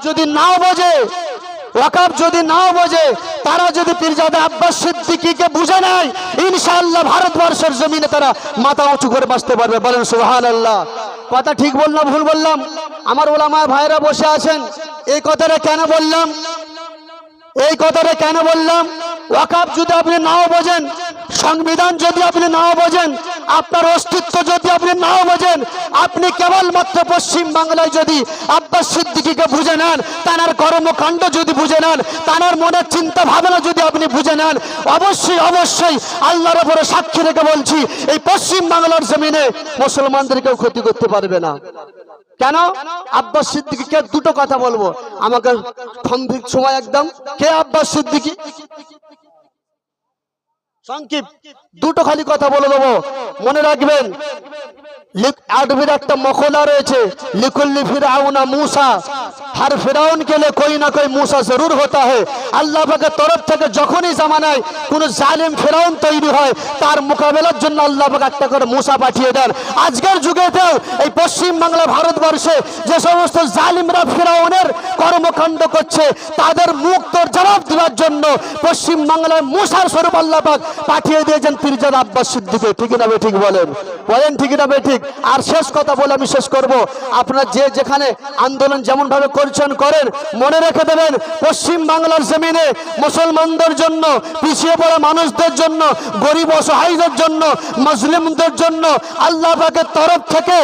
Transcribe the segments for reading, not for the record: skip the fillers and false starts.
যদি নাও বোঝে, ওয়াকাব যদি নাও বোঝে, তারা যদি পীরজাদা আব্বাস সিদ্দিকীকে বুঝে নেয়, ইনশাআল্লাহ ভারতবর্ষের জমিনে তারা মাথা উঁচু করে বাঁচতে পারবে। বলেন সুবহানাল্লাহ। কথা ঠিক বললাম ভুল বললাম? আমার ওলামা ভাইরা বসে আছেন। এই কথাটা কেন বললাম? এই কথাটা কেন বললাম? ওয়াকাব যদি আপনি নাও বোঝেন, সংবিধান যদি আপনি নাও বোঝেন, আপনার অস্তিত্ব যদি আপনি নাও বোঝেন, আপনি কেবলমাত্র পশ্চিম বাংলায় যদি আব্বাস সিদ্দিকীকে বুঝে নেন, তার কর্মকাণ্ড যদি বুঝে নেন, তার মনের চিন্তা ভাবনা যদি আপনি বুঝে নেন, অবশ্যই অবশ্যই আল্লাহর উপরে সাক্ষী রেখে বলছি, এই পশ্চিম বাংলার জমিনে মুসলমানদেরকেও ক্ষতি করতে পারবে না। কেন? আব্বাস সিদ্দিকীকে দুটো কথা বলবো, আমাকে সময় একদম। কে আব্বাস সিদ্দিকী? সংক্ষিপ দুটো খালি কথা বলে দেবো, মনে রাখবেন। আরবির একটা মকলা রয়েছে, লিকুল্লি ফিরাউনা मूसा, हर फिराउन के लिए कोई ना कोई मूसा जरूर होता है। আল্লাহ পাকের তরফ থেকে যখনই জামানায় কোন জালিম ফিরাউন তৈরি হয়, তার মোকাবেলার জন্য আল্লাহ পাক একটা করে मूसा পাঠিয়ে দেন। আজকের যুগেতেও এই পশ্চিম বাংলা ভারতবর্ষে যে সমস্ত জালিমরা ফিরাউনের কর্মকাণ্ড করছে, তাদের মুক্তর জবাব দেওয়ার জন্য পশ্চিম বাংলায় मूसाর স্বরূপ আল্লাহ পাক পাঠিয়ে দিয়েছেন পীরজাদা আব্বাস সিদ্দিকী। ঠিক না ঠিক বলেন? বলেন ঠিক না ঠিক? আর শেষ কথা বলে আমি শেষ করব, আপনারা যে যেখানে আন্দোলন যেমন ভাবে করছেন করেন, মনে রেখে দেবেন পশ্চিম বাংলার জমিনে মুসলমানদের জন্য, পিছিয়ে পড়া মানুষদের জন্য, গরিব অসহায়দের জন্য, মুসলিমদের জন্য আল্লাহ পাকের তরফ থেকে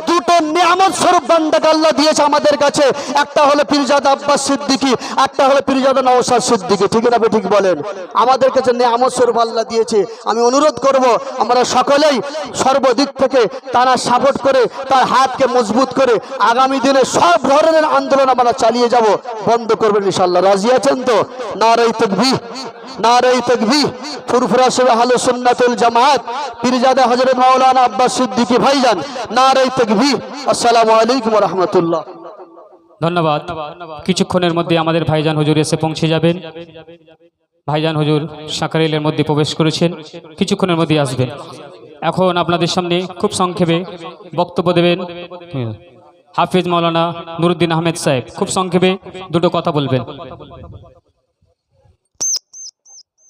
দুটো নিয়ামত স্বরূপ বান্দাকে আল্লাহ দিয়েছে আমাদের কাছে। একটা হলো পীরজাদা আব্বাস সিদ্দিকী, একটা হলো পীরজাদা নওশাদ সিদ্দিকী। ঠিক না ঠিক বলেন? আমাদের কাছে নিয়ামত স্বরূপ আল্লাহ দিয়েছে। আমি অনুরোধ করব, আমরা সকলেই সর্বদিক থেকে তারা সাপোর্ট করে, তার হাতকে মজবুত করে আগামী দিনে সব ধরনের আন্দোলন আমরা চালিয়ে যাব, বন্ধ করবেন ইনশাআল্লাহ। রাজি আছেন তো? নারে তাকবীর, নারে তাকবীর। ফুরফুরা শরীফ আহলে সুন্নাতুল জামাত পীরজাদা হযরত মাওলানা আব্বাস সিদ্দিকী ভাইজান, নারে তাকবীর। আসসালামু আলাইকুম ওয়া রাহমাতুল্লাহ। ধন্যবাদ। কিছুক্ষণের মধ্যে আমাদের ভাইজান হুজুর এসে পৌঁছে যাবেন। ভাইজান হুজুর সাকারিলের মধ্যে প্রবেশ করেছেন, কিছুক্ষণের মধ্যে আসবেন। এখন আপনাদের সামনে খুব সংক্ষেপে বক্তব্য দেবেন হাফিজ মাওলানা নুরুদ্দিন আহমেদ সাহেব। খুব সংক্ষেপে দুটো কথা বলবেন।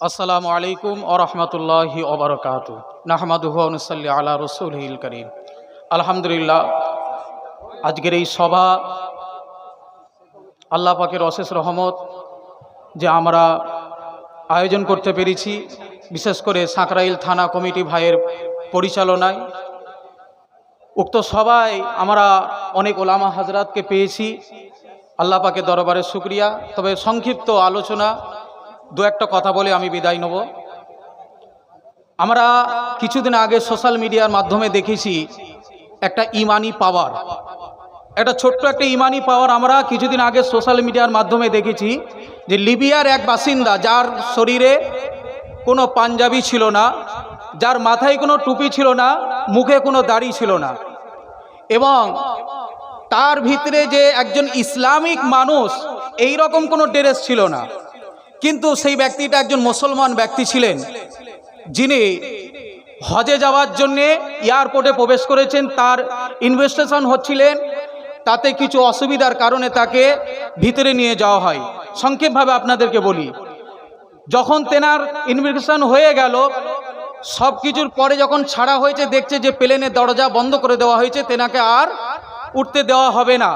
আসসালামু আলাইকুম ওয়া রাহমাতুল্লাহি ওয়া বারাকাতুহু। নাহমাদুহু ওয়া নুসাল্লি আলা রাসূলিহিল কারীম। আলহামদুলিল্লাহ, আজকের এই সভা আল্লাহ পাকের অশেষ রহমত যে আমরা আয়োজন করতে পেরেছি, বিশেষ করে সাঁকরাইল থানা কমিটি ভাইয়ের পরিচালনায়। উক্ত সভায় আমরা অনেক ওলামা হাজরাতকে পেয়েছি, আল্লাহ পাকের দরবারে শুকরিয়া। তবে সংক্ষিপ্ত আলোচনা দু একটা কথা বলে আমি বিদায় নেব। আমরা কিছুদিন আগে সোশ্যাল মিডিয়ার মাধ্যমে দেখেছি একটা ইমানি পাওয়ার, একটা ছোট্ট একটা ইমানি পাওয়ার আমরা কিছুদিন আগে সোশ্যাল মিডিয়ার মাধ্যমে দেখেছি যে লিবিয়ার এক বাসিন্দা, যার শরীরে কোনো পাঞ্জাবি ছিল না, যার মাথায় কোনো টুপি ছিল না, মুখে কোনো দাড়ি ছিল না, এবং তার ভিতরে যে একজন ইসলামিক মানুষ এই রকম কোনো ড্রেস ছিল না, কিন্তু সেই ব্যক্তিটা একজন মুসলমান ব্যক্তি ছিলেন, যিনি হজে যাওয়ার জন্যে এয়ারপোর্টে প্রবেশ করেছেন। তার ইনভেস্টিগেশন হচ্ছিলেন, তাতে কিছু অসুবিধার কারণে তাকে ভিতরে নিয়ে যাওয়া হয়। সংক্ষেপভাবে আপনাদেরকে বলি, যখন তেনার ইনভেস্টিগেশন হয়ে গেল, সব কিছুর পরে যখন ছাড়া হয়েছে, দেখছে যে প্লেনের দরজা বন্ধ করে দেওয়া হয়েছে, তেনাকে আর উঠতে দেওয়া হবে না।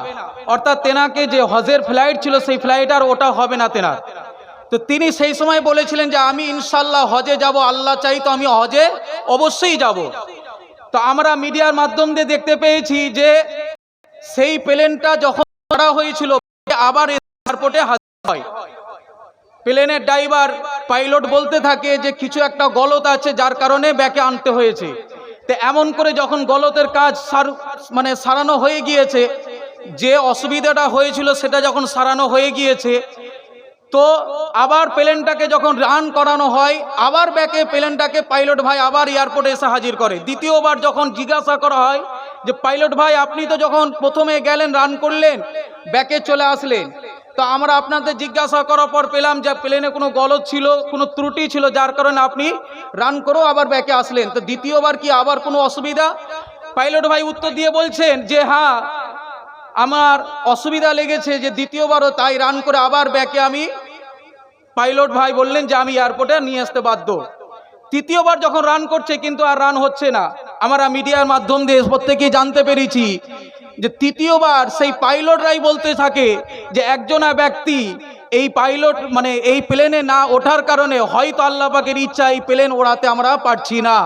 অর্থাৎ তেনাকে যে হজের ফ্লাইট ছিল সেই ফ্লাইট আর ওটা হবে না তেনার। তো তিনি সেই সময় বলেছিলেন যে আমি ইনশাল্লাহ হজে যাব, আল্লাহ চাই তো আমি হজে অবশ্যই যাব। তো আমরা মিডিয়ার মাধ্যম দিয়ে দেখতে পেয়েছি যে সেই প্লেনটা যখন ছাড়া হয়েছিল আবার এয়ারপোর্টে হাজির হয়। প্লেনের ড্রাইভার পাইলট বলতে থাকে যে কিছু একটা গলত আছে, যার কারণে ব্যাকে আনতে হয়েছে। তো এমন করে যখন গলতের কাজ সারানো হয়ে গিয়েছে, যে অসুবিধাটা হয়েছিল সেটা যখন সারানো হয়ে গিয়েছে, তো আবার প্লেনটাকে যখন রান করানো হয়, আবার ব্যাকে প্লেনটাকে পাইলট ভাই আবার এয়ারপোর্টে এসে হাজির করে। দ্বিতীয়বার যখন জিজ্ঞাসা করা হয় যে পাইলট ভাই আপনি তো যখন প্রথমে গেলেন রান করলেন, ব্যাকে চলে আসলেন, তো আমরা আপনাদের জিজ্ঞাসা করার পর পেলাম যে প্লেনে কোনো গলদ ছিল, কোনো ত্রুটি ছিল, যার কারণে আপনি রান করেও আবার ব্যাকে আসলেন। তো দ্বিতীয়বার কি আবার কোনো অসুবিধা? পাইলট ভাই উত্তর দিয়ে বলছেন যে হ্যাঁ, আমার অসুবিধা লেগেছে যে দ্বিতীয়বারও তাই রান করে আবার ব্যাকে আমি পাইলট ভাই বললেন যে আমি এয়ারপোর্টে নিয়ে আসতে বাধ্য। তৃতীয়বার যখন রান করছে কিন্তু আর রান হচ্ছে না, আমরা মিডিয়ার মাধ্যম দিয়ে প্রত্যেকেই জানতে পেরেছি যে তৃতীয়বার সেই পাইলটরাই বলতে থাকে যে একজনা ব্যক্তি এই পাইলট মানে এই প্লেনে না ওঠার কারণে হয়তো আল্লাহ পাকের ইচ্ছা এই প্লেন ওড়াতে আমরা পারছি না।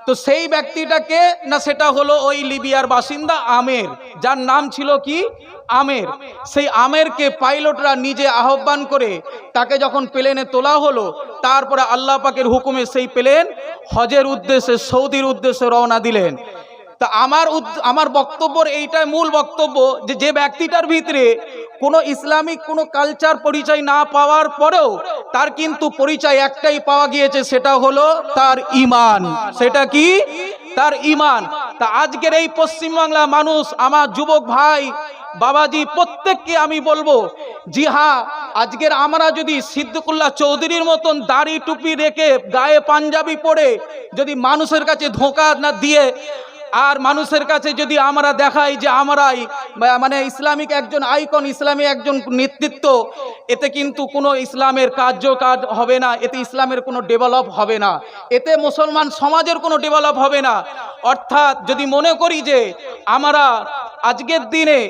তো সেই ব্যক্তিটাকে না, সেটা হলো ওই লিবিয়ার বাসিন্দা আমের, যার নাম ছিল কি আমের। সেই আমেরকে পাইলটরা নিজে আহ্বান করে তাকে যখন প্লেনে তোলা হলো, তারপরে আল্লাহ পাকের হুকুমে সেই প্লেন হজের উদ্দেশ্যে সৌদির উদ্দেশ্যে রওনা দিলেন। তা আমার বক্তব্যর এইটাই মূল বক্তব্য যে ব্যক্তিটার ভিতরে কোনো ইসলামিক কোনো কালচার পরিচয় না পাওয়ার পরেও তার কিন্তু পরিচয় একটাই পাওয়া গিয়েছে, সেটা হলো তার ঈমান। সেটা কি? তার ঈমান। তা আজকের এই পশ্চিমবাংলা মানুষ, আমার যুবক ভাই বাবাজি প্রত্যেককে আমি বলবো, জি হ্যাঁ, আজকের আমরা যদি সিদ্দিকুল্লাহ চৌধুরীর মতন দাড়ি টুপি রেখে গায়ে পাঞ্জাবি পরে যদি মানুষের কাছে ধোঁকা না দিয়ে আর মানুষের কাছে যদি আমরা দেখাই যে আমরাই মানে ইসলামিক একজন আইকন, ইসলামী একজন নেতৃত্ব, এতে কিন্তু কোনো ইসলামের কাজ হবে না, এতে ইসলামের কোনো ডেভেলপ হবে না, এতে মুসলমান সমাজের কোনো ডেভেলপ হবে না। অর্থাৎ যদি মনে করি যে আমরা আজকের দিনে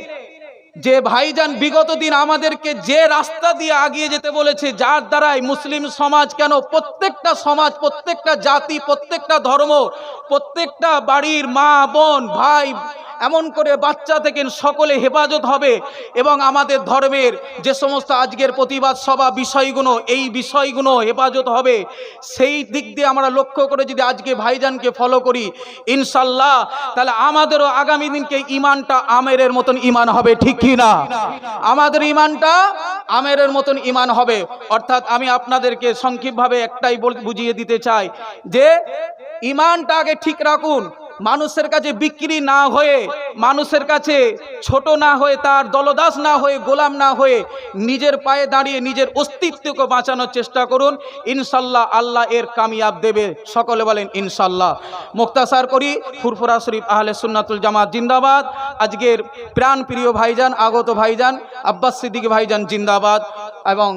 যে ভাইজান বিগত দিন আমাদেরকে যে রাস্তা দিয়ে এগিয়ে যেতে বলেছে, যার দ্বারাই মুসলিম সমাজ কেন প্রত্যেকটা সমাজ, প্রত্যেকটা জাতি, প্রত্যেকটা ধর্ম, প্রত্যেকটা বাড়ির মা বোন ভাই এমন করে বাচ্চা থেকে সকলে হেফাজত হবে এবং আমাদের ধর্মের যে সমস্ত আজকের প্রতিবাদ সভা বিষয়গুলো, এই বিষয়গুলো হেফাজত হবে, সেই দিক দিয়ে আমরা লক্ষ্য করে যদি আজকে ভাইজানকে ফলো করি ইনশাল্লাহ, তাহলে আমাদেরও আগামী দিনকে ইমানটা আমেরের মতন ইমান হবে। ঠিক কি না? আমাদের ইমানটা আমেরের মতন ইমান হবে। অর্থাৎ আমি আপনাদেরকে সংক্ষিপ্তভাবে একটাই বুঝিয়ে দিতে চাই যে ইমানটা আগে ঠিক রাখুন, মানুষের কাছে বিক্রি না হয়ে, মানুষের কাছে ছোট না হয়ে, তার দলদাস না হয়ে, গোলাম না হয়ে নিজের পায়ে দাঁড়িয়ে নিজের অস্তিত্বকে বাঁচানোর চেষ্টা করুন। ইনশাল্লাহ আল্লাহ এর কামিয়াব দেবে। সকলে বলেন ইনশাল্লাহ। মুক্তাসার করি, ফুরফুরা শরীফ আহলে সুন্নাতুল জামাত জিন্দাবাদ। আজকের প্রাণ প্রিয় ভাইজান, আগত ভাইজান আব্বাস সিদ্দিকী ভাইজান জিন্দাবাদ এবং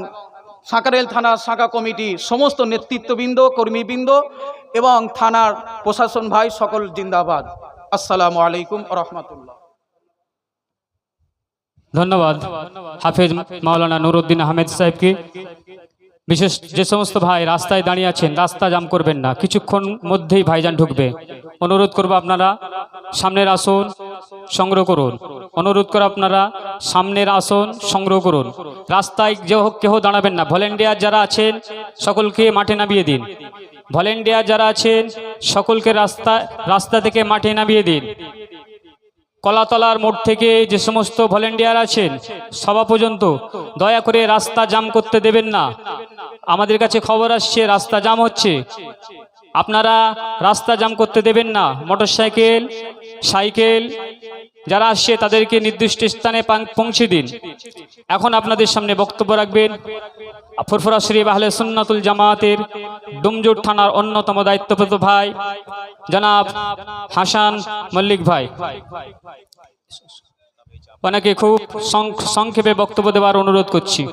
সাঁকারেল থানা শাখা কমিটি সমস্ত নেতৃত্ববৃন্দ, কর্মীবৃন্দ এবং থানার প্রশাসন ভাই সকল জিন্দাবাদ। আসসালামু আলাইকুম ওয়া রাহমাতুল্লাহ। ধন্যবাদ হাফেজ মাওলানা নুরউদ্দিন আহমেদ সাহেবকে। বিশেষ যে সমস্ত ভাই রাস্তায় দাঁড়িয়ে আছেন, রাস্তা জাম করবেন না, কিছুক্ষণ মধ্যেই ভাইজান ঢুকবে। অনুরোধ করব আপনারা সামনের আসন সংগ্রহ করুন। অনুরোধ করে আপনারা সামনের আসন সংগ্রহ করুন। রাস্তায় কেউ দাঁড়াবেন না। ভলেন্টিয়ার যারা আছেন সকলকে মাঠে নামিয়ে দিন। ভলেন্টিয়ার যারা আছেন সকলকে রাস্তা থেকে মাঠে নামিয়ে দিন। কলাতলার মোড় থেকে যে সমস্ত ভলেন্টিয়ার আছেন সভা পর্যন্ত দয়া করে রাস্তা জাম করতে দেবেন না। আমাদের কাছে খবর আসছে রাস্তা জাম হচ্ছে, আপনারা রাস্তা জাম করতে দেবেন না। মোটরসাইকেল, সাইকেল যারা আসছে তাদেরকে নির্দিষ্ট স্থানে পৌঁছে দিন। এখন আপনাদের সামনে বক্তব্য রাখবেন ফুরফুরা শরীফ আহলে সুন্নাতুল জামাতের ডুমজুর থানার অন্যতম দায়িত্বপ্রাপ্ত ভাই জনাব হাসান মল্লিক ভাই। ওনাকে খুব সংক্ষেপে বক্তব্য দেওয়ার অনুরোধ করছি।